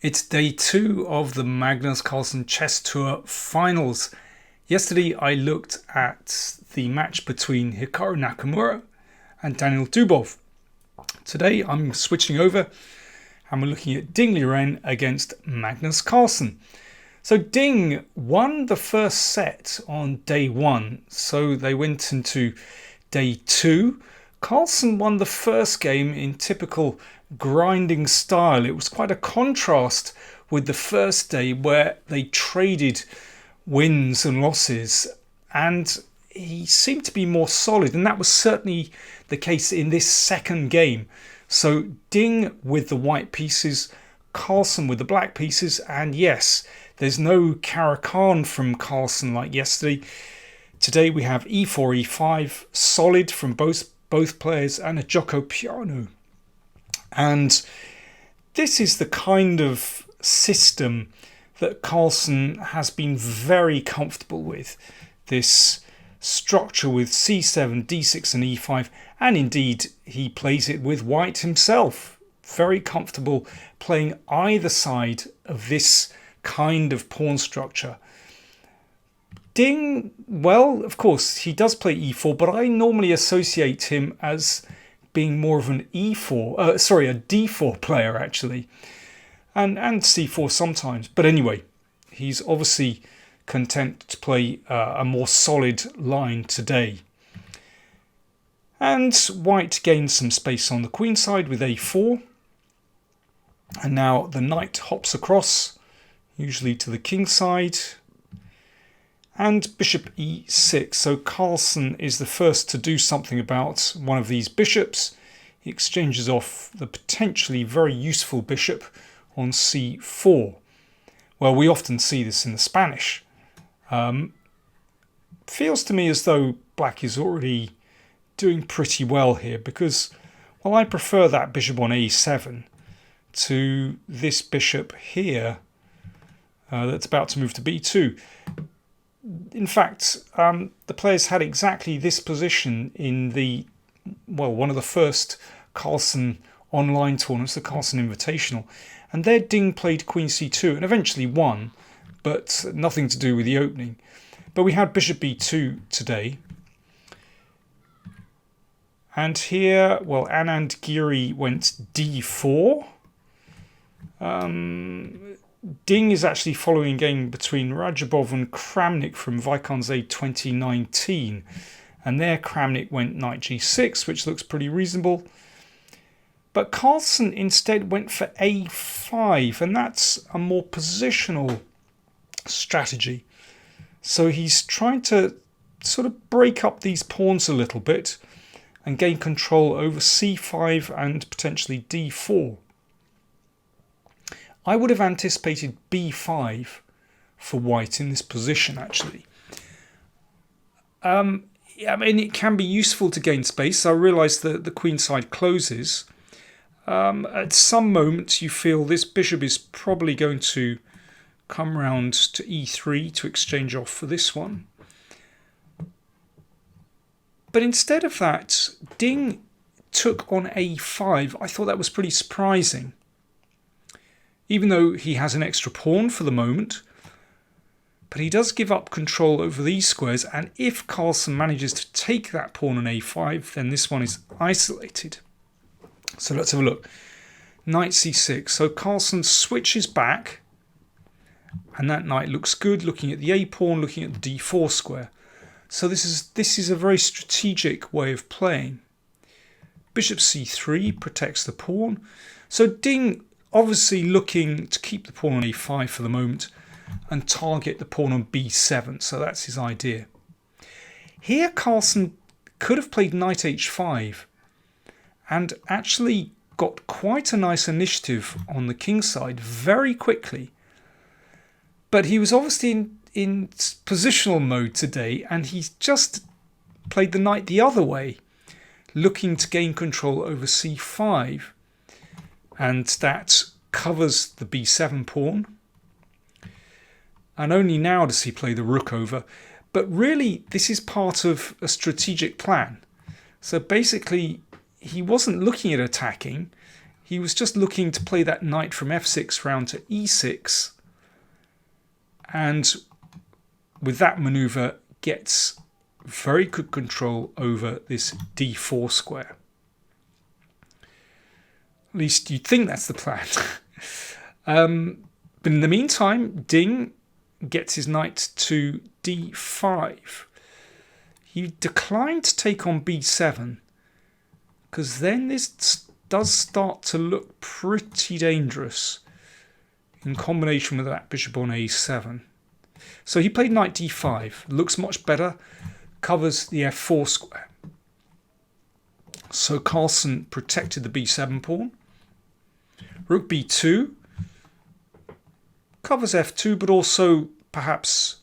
It's day 2 of the Magnus Carlsen Chess Tour finals. Yesterday I looked at the match between Hikaru Nakamura and Daniel Dubov. Today I'm switching over and we're looking at Ding Liren against Magnus Carlsen. So Ding won the first set on day 1, so they went into day 2. Carlsen won the first game in typical grinding style. It was quite a contrast with the first day where they traded wins and losses, and he seemed to be more solid, and that was certainly the case in this second game. So Ding with the white pieces, Carlsen with the black pieces, and yes, there's no Caro-Kann from Carlsen like yesterday. Today we have e4, e5, solid from both players, and a gioco piano. And this is the kind of system that Carlsen has been very comfortable with. This structure with c7, d6 and e5, and indeed he plays it with white himself. Very comfortable playing either side of this kind of pawn structure. Ding, well, of course, he does play e4, but I normally associate him as being more of an a d4 player actually, and c4 sometimes. But anyway, he's obviously content to play a more solid line today. And white gains some space on the queen side with a4, and now the knight hops across, usually to the king side, and bishop e6. So Carlsen is the first to do something about one of these bishops. He exchanges off the potentially very useful bishop on c4. Well, we often see this in the Spanish. Feels to me as though black is already doing pretty well here, because, well, I prefer that bishop on a7 to this bishop here that's about to move to b2. In fact, the players had exactly this position in one of the first Carlsen online tournaments, the Carlsen Invitational, and there Ding played queen c2 and eventually won, but nothing to do with the opening. But we had bishop b2 today. And here, well, Anand Giri went d4. Ding is actually following a game between Rajabov and Kramnik from Vaikonze 2019. And there Kramnik went knight g6, which looks pretty reasonable. But Carlsen instead went for a5, and that's a more positional strategy. So he's trying to sort of break up these pawns a little bit and gain control over c5 and potentially d4. I would have anticipated b5 for white in this position, actually. I mean, it can be useful to gain space. I realise that the queen side closes. At some moments you feel this bishop is probably going to come round to e3 to exchange off for this one. But instead of that, Ding took on a5. I thought that was pretty surprising. Even though he has an extra pawn for the moment, but he does give up control over these squares, and if Carlsen manages to take that pawn on a5, then this one is isolated. So let's have a look. Knight c6. So Carlsen switches back, and that knight looks good, looking at the a pawn, looking at the d4 square. So this is a very strategic way of playing. Bishop c3 protects the pawn. So Ding obviously looking to keep the pawn on a5 for the moment and target the pawn on b7. So that's his idea. Here Carlsen could have played knight h5 and actually got quite a nice initiative on the king side very quickly. But he was obviously in positional mode today, and he's just played the knight the other way, looking to gain control over c5. And that covers the b7 pawn. And only now does he play the rook over. But really, this is part of a strategic plan. So basically, he wasn't looking at attacking. he was just looking to play that knight from f6 round to e6, and with that maneuver gets very good control over this d4 square. At least you'd think that's the plan. But in the meantime, Ding gets his knight to d5. He declined to take on b7, because then this does start to look pretty dangerous in combination with that bishop on a7. So he played knight d5. Looks much better. Covers the f4 square. So Carlsen protected the b7 pawn. Rook b2. Covers f2, but also perhaps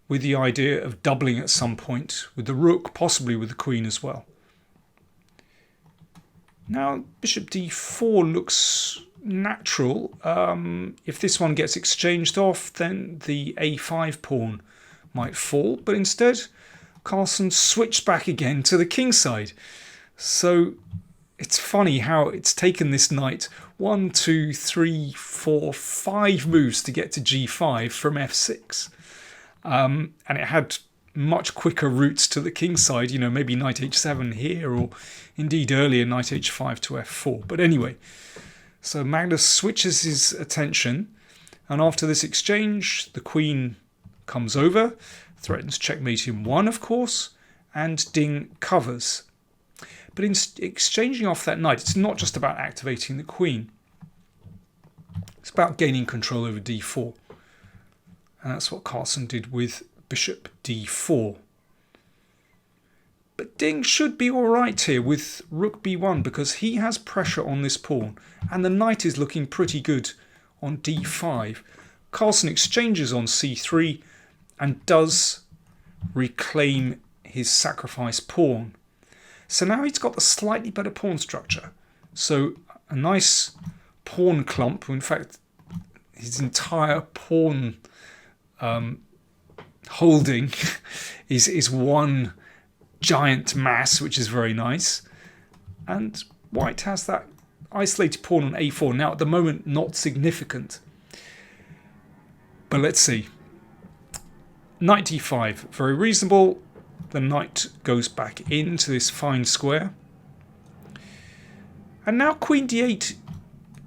with the idea of doubling at some point with the rook, possibly with the queen as well. Now bishop d4 looks natural. If this one gets exchanged off, then the a5 pawn might fall, but instead Carlsen switched back again to the king side. So it's funny how it's taken this knight 1, 2, 3, 4, 5 moves to get to g5 from f6. And it had much quicker routes to the king side, you know, maybe knight h7 here, or indeed earlier knight h5 to f4. But anyway, so Magnus switches his attention, and after this exchange, the queen comes over, threatens checkmate in 1, of course, and Ding covers. But in exchanging off that knight, it's not just about activating the queen. It's about gaining control over d4. And that's what Carlsen did with bishop d4. But Ding should be alright here with rook b1, because he has pressure on this pawn, and the knight is looking pretty good on d5. Carlsen exchanges on c3 and does reclaim his sacrificed pawn. So now he's got the slightly better pawn structure. So a nice pawn clump. In fact, his entire pawn holding is one giant mass, which is very nice. And white has that isolated pawn on a4. Now at the moment, not significant. But let's see. Knight d5, very reasonable. The knight goes back into this fine square. And now queen d8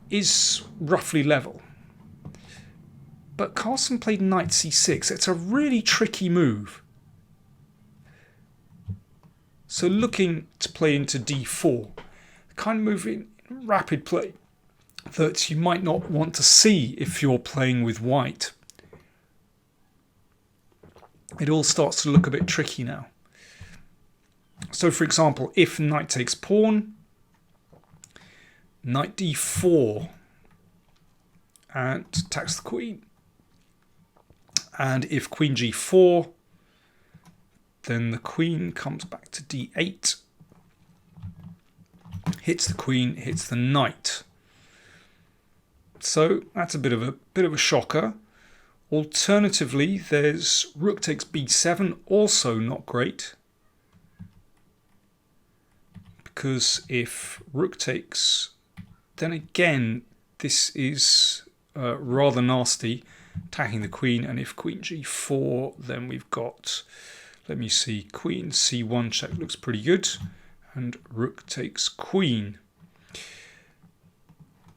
is roughly level. But Carlsen played knight c6. It's a really tricky move. So looking to play into d4, the kind of move in rapid play that you might not want to see if you're playing with white. It all starts to look a bit tricky now. So for example, if knight takes pawn, knight d4 and attacks the queen. And if queen g4, then the queen comes back to d8, hits the queen, hits the knight. So that's a bit of a shocker. Alternatively, there's rook takes b7, also not great. Because if rook takes, then again, this is rather nasty, attacking the queen. And if queen g4, then we've got, let me see, queen c1 check looks pretty good. And rook takes queen.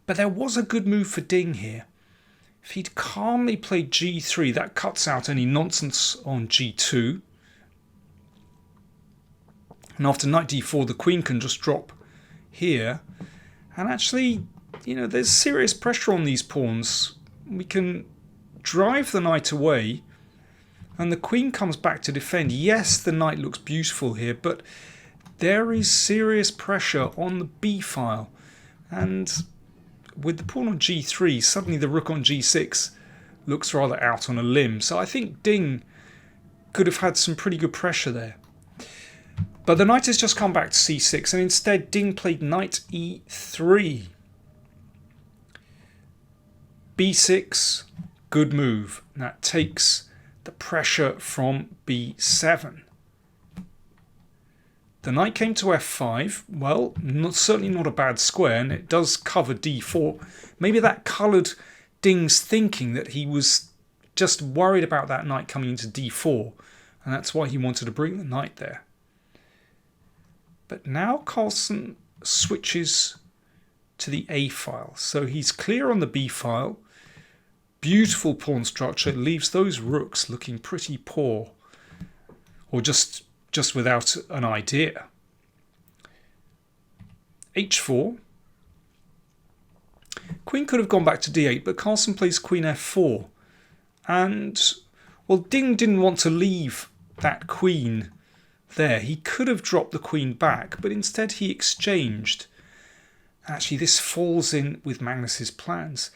But there was a good move for Ding here. If he'd calmly played g3, that cuts out any nonsense on g2. And after knight d4, the queen can just drop here. And actually, you know, there's serious pressure on these pawns. We can drive the knight away, and the queen comes back to defend. Yes, the knight looks beautiful here, but there is serious pressure on the b file. And with the pawn on g3, suddenly the rook on g6 looks rather out on a limb. So I think Ding could have had some pretty good pressure there. But the knight has just come back to c6, and instead Ding played knight e3. b6, good move. That takes the pressure from b7. The knight came to f5. Well, certainly not a bad square, and it does cover d4. Maybe that coloured Ding's thinking that he was just worried about that knight coming into d4, and that's why he wanted to bring the knight there. But now Carlsen switches to the a file. So he's clear on the b file. Beautiful pawn structure. It leaves those rooks looking pretty poor, or just without an idea. h4. Queen could have gone back to d8, but Carlsen plays queen f4. And, well, Ding didn't want to leave that queen there. He could have dropped the queen back, but instead he exchanged. Actually, this falls in with Magnus's plans.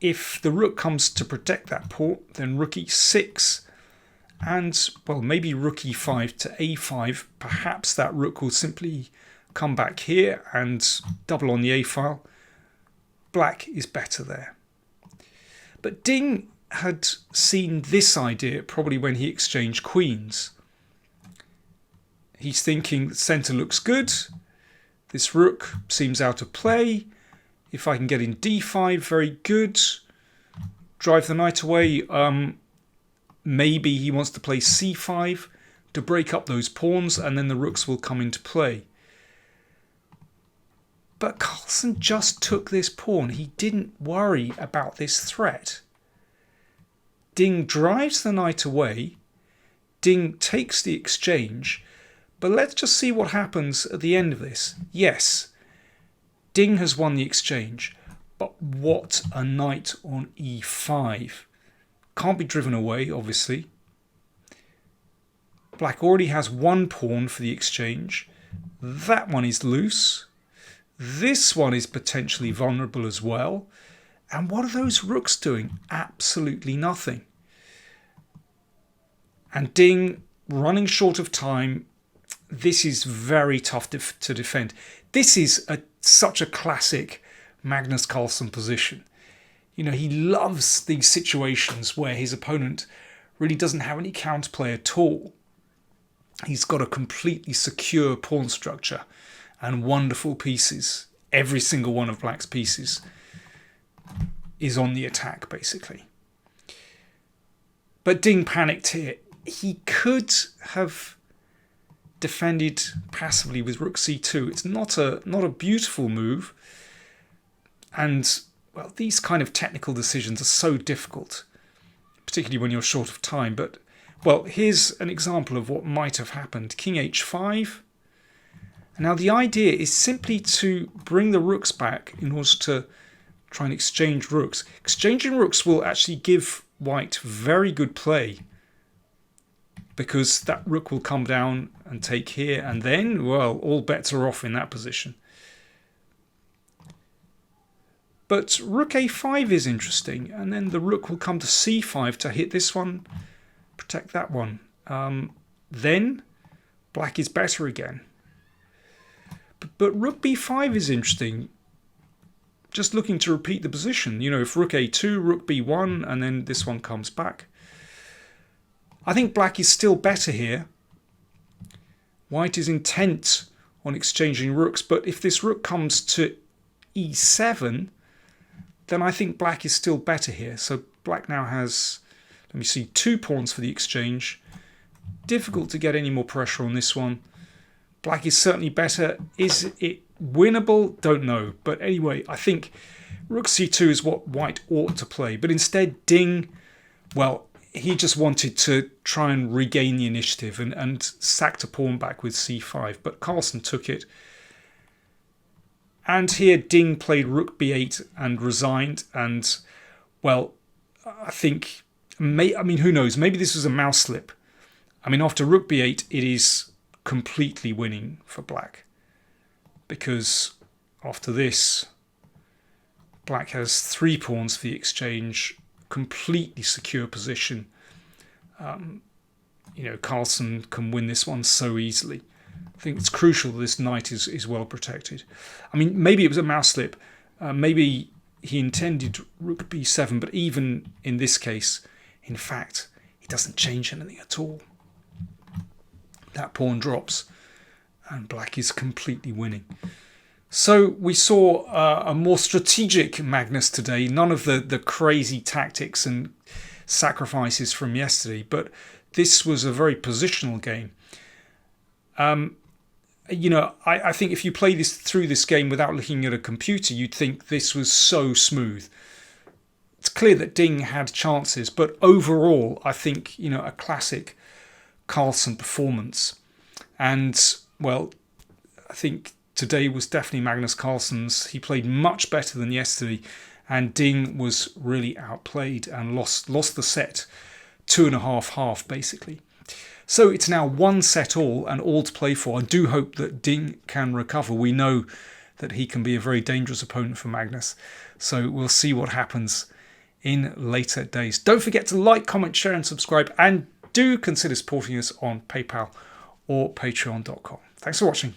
If the rook comes to protect that pawn, then rook e6, and, well, maybe rook e5 to a5. Perhaps that rook will simply come back here and double on the a file. Black is better there. But Ding had seen this idea probably when he exchanged queens. He's thinking the centre looks good. This rook seems out of play. If I can get in d5, very good. Drive the knight away. Maybe he wants to play c5 to break up those pawns, and then the rooks will come into play. But Carlsen just took this pawn. He didn't worry about this threat. Ding drives the knight away. Ding takes the exchange. But let's just see what happens at the end of this. Yes, Ding has won the exchange. But what a knight on e5. Can't be driven away, obviously. Black already has one pawn for the exchange. That one is loose. This one is potentially vulnerable as well. And what are those rooks doing? Absolutely nothing. And Ding running short of time. This is very tough to defend. This is such a classic Magnus Carlsen position. You know, he loves these situations where his opponent really doesn't have any counterplay at all. He's got a completely secure pawn structure and wonderful pieces. Every single one of Black's pieces is on the attack, basically. But Ding panicked here. He could have defended passively with rook c2. It's not a beautiful move. And, well, these kind of technical decisions are so difficult, particularly when you're short of time. But, well, here's an example of what might have happened. King h5. Now the idea is simply to bring the rooks back in order to try and exchange rooks. Exchanging rooks will actually give White very good play, because that rook will come down and take here, and then, well, all bets are off in that position. But rook a5 is interesting, and then the rook will come to c5 to hit this one, protect that one. Then Black is better again. But rook b5 is interesting. Just looking to repeat the position. You know, if rook a2, rook b1, and then this one comes back. I think Black is still better here. White is intent on exchanging rooks, but if this rook comes to e7, then I think Black is still better here. So Black now has, let me see, 2 pawns for the exchange. Difficult to get any more pressure on this one. Black is certainly better. Is it winnable? Don't know. But anyway, I think rook c2 is what White ought to play. But instead, Ding, well, he just wanted to try and regain the initiative and sacked a pawn back with c5. But Carlsen took it. And here Ding played rook b8 and resigned. And, well, I think, I mean, who knows? Maybe this was a mouse slip. I mean, after rook b8, it is completely winning for Black. Because after this, Black has 3 pawns for the exchange. Completely secure position. You know, Carlsen can win this one so easily. I think it's crucial that this knight is well protected. I mean, maybe it was a mouse slip. Maybe he intended rook b7, but even in this case, in fact, it doesn't change anything at all. That pawn drops and black is completely winning. So we saw a more strategic Magnus today. None of the crazy tactics and sacrifices from yesterday, but this was a very positional game. I think if you play through this game without looking at a computer, you'd think this was so smooth. It's clear that Ding had chances, but overall, I think, a classic Carlsen performance. And, well, I think today was definitely Magnus Carlsen's. He played much better than yesterday, and Ding was really outplayed and lost the set 2.5-half, basically. So it's now 1 set all and all to play for. I do hope that Ding can recover. We know that he can be a very dangerous opponent for Magnus. So we'll see what happens in later days. Don't forget to like, comment, share and subscribe, and do consider supporting us on PayPal or patreon.com. Thanks for watching.